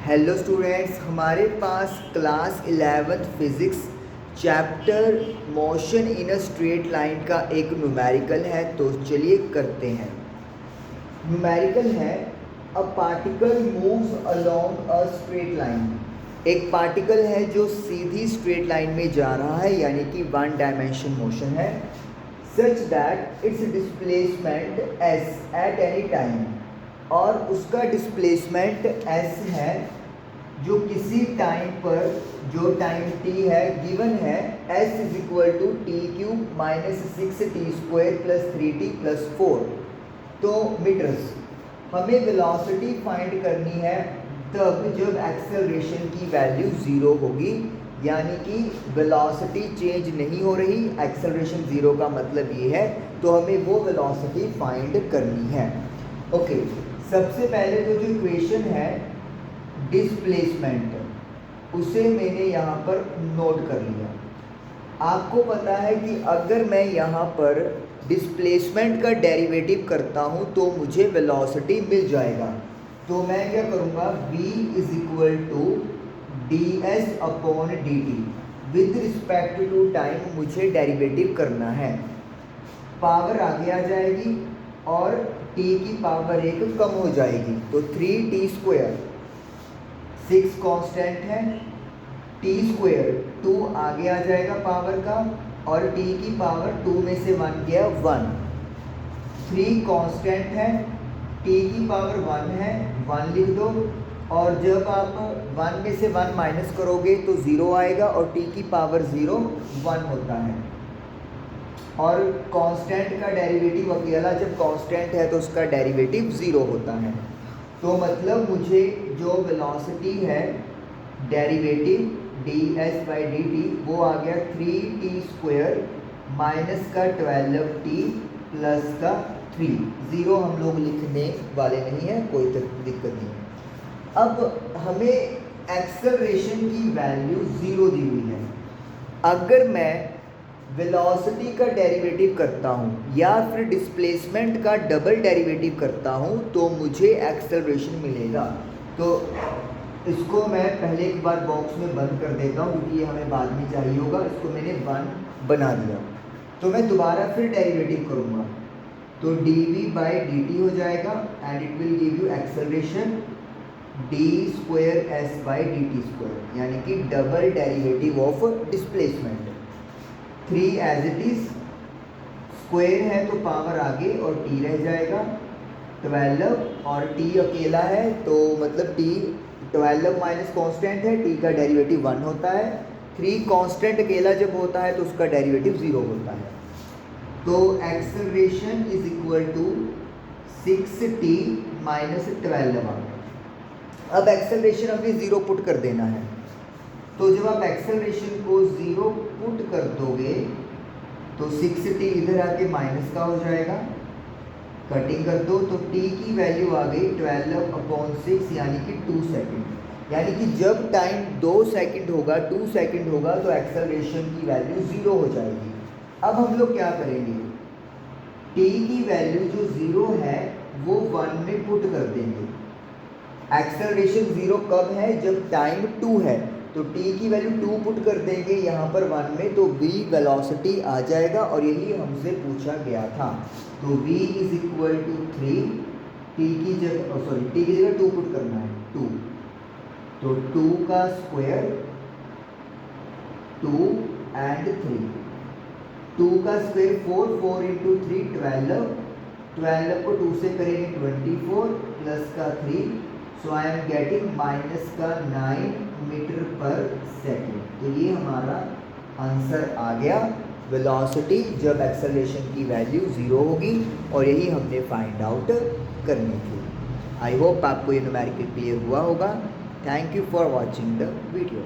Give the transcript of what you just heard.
Hello students, हमारे पास class 11th physics chapter motion in a straight line का एक न्यूमेरिकल है। तो चलिए करते हैं। न्यूमेरिकल है a particle moves along a straight line. एक पार्टिकल है जो सीधी स्ट्रेट लाइन में जा रहा है, यानी कि वन डायमेंशन मोशन है, such that it's displacement S at any time, और उसका डिस्प्लेसमेंट एस है जो किसी टाइम पर, जो टाइम टी है गिवन है, S is equal to T cube minus 6t² plus 3t plus 4 तो मीटर्स। हमें वेलोसिटी फाइंड करनी है तब जब एक्सेलरेशन की वैल्यू 0 होगी, यानी कि वेलोसिटी चेंज नहीं हो रही, एक्सेलरेशन 0 का मतलब ये है। तो हमें वो वेलोसिटी फाइंड करनी है। ओके, सबसे पहले तो जो इक्वेशन है डिस्प्लेसमेंट, उसे मैंने यहाँ पर नोट कर लिया। आपको पता है कि अगर मैं यहाँ पर डिस्प्लेसमेंट का डेरिवेटिव करता हूँ तो मुझे वेलोसिटी मिल जाएगा। तो मैं क्या करूँगा, v is equal to D S upon D T. With respect to time मुझे डेरिवेटिव करना है। पावर आगे आ जाएगी और t की पावर 1 कम हो जाएगी, तो 3t²। 6 कांस्टेंट है, t² 2 आगे आ जाएगा पावर का, और t की पावर 2 में से 1 गया 1। 3 कांस्टेंट है, t की पावर 1 है, 1 लिख दो, और जब आप 1 में से 1 माइनस करोगे तो 0 आएगा, और t की पावर 0 1 होता है। और कांस्टेंट का डेरिवेटिव अकेला जब कांस्टेंट है तो उसका डेरिवेटिव 0 होता है। तो मतलब मुझे जो वेलोसिटी है डेरिवेटिव ds/dt वो आ गया 3t² माइनस का 12t प्लस का 3। 0 हम लोग लिखने वाले नहीं है, कोई दिक्कत नहीं है। अब हमें एक्सेलरेशन की वैल्यू 0 दी हुई है। अगर मैं वेलोसिटी का डेरिवेटिव करता हूँ या फिर डिस्प्लेसमेंट का डबल डेरिवेटिव करता हूँ तो मुझे एक्सेलरेशन मिलेगा। तो इसको मैं पहले एक बार बॉक्स में बंद कर देता हूँ क्योंकि ये हमें बाद में चाहिए होगा। इसको मैंने 1 बना दिया। तो मैं दोबारा फिर डेरिवेटिव करूँगा तो dv/dt हो जाएगा and it will give you acceleration d²s/dt², यानी कि double derivative of displacement. 3 as it is, square है तो पावर आगे और t रह जाएगा 12, और t अकेला है तो मतलब t 12 माइनस कॉन्स्टेंट है, t का डेरिवेटिव 1 होता है। 3 कॉन्स्टेंट अकेला जब होता है तो उसका डेरिवेटिव 0 होता है। तो acceleration is equal to 6t minus 12। अब एक्सेलरेशन हमें 0 पुट कर देना है। तो जब आप एक्सेलरेशन को 0 पुट कर दोगे तो 6t इधर आके माइनस का हो जाएगा, कटिंग कर दो तो t की वैल्यू आ गई 12/6 यानी कि 2 सेकेंड। यानी कि जब टाइम 2 सेकेंड होगा, 2 सेकेंड होगा तो एक्सेलरेशन की वैल्यू 0 हो जाएगी। अब हम लोग क्या करेंगे, t की वैल्यू जो 0 है वो 1 में पुट कर देंगे। एक्सेलरेशन 0 कब है, जब टाइम 2 है, तो t की वैल्यू 2 पुट कर देंगे यहाँ पर 1 में, तो v वेलोसिटी आ जाएगा, और यही हमसे पूछा गया था। तो v is equal to 3, t की जगह 2 पुट करना है, 2, तो 2 का स्क्वायर 2 एंड 3, 2 का स्क्वायर 4, 4 इंटू 3 12, 12 को 2 से करेंगे 24 प्लस का 3, सो आई एम गेटिंग माइनस का 9 मीटर पर सेकेंड। तो ये हमारा आंसर आ गया, वेलोसिटी जब एक्सेलरेशन की वैल्यू 0 होगी, और यही हमने फाइंड आउट करनी थी। आई होप आपको ये न्यूमेरिकल क्लियर हुआ होगा। Thank you for watching the video.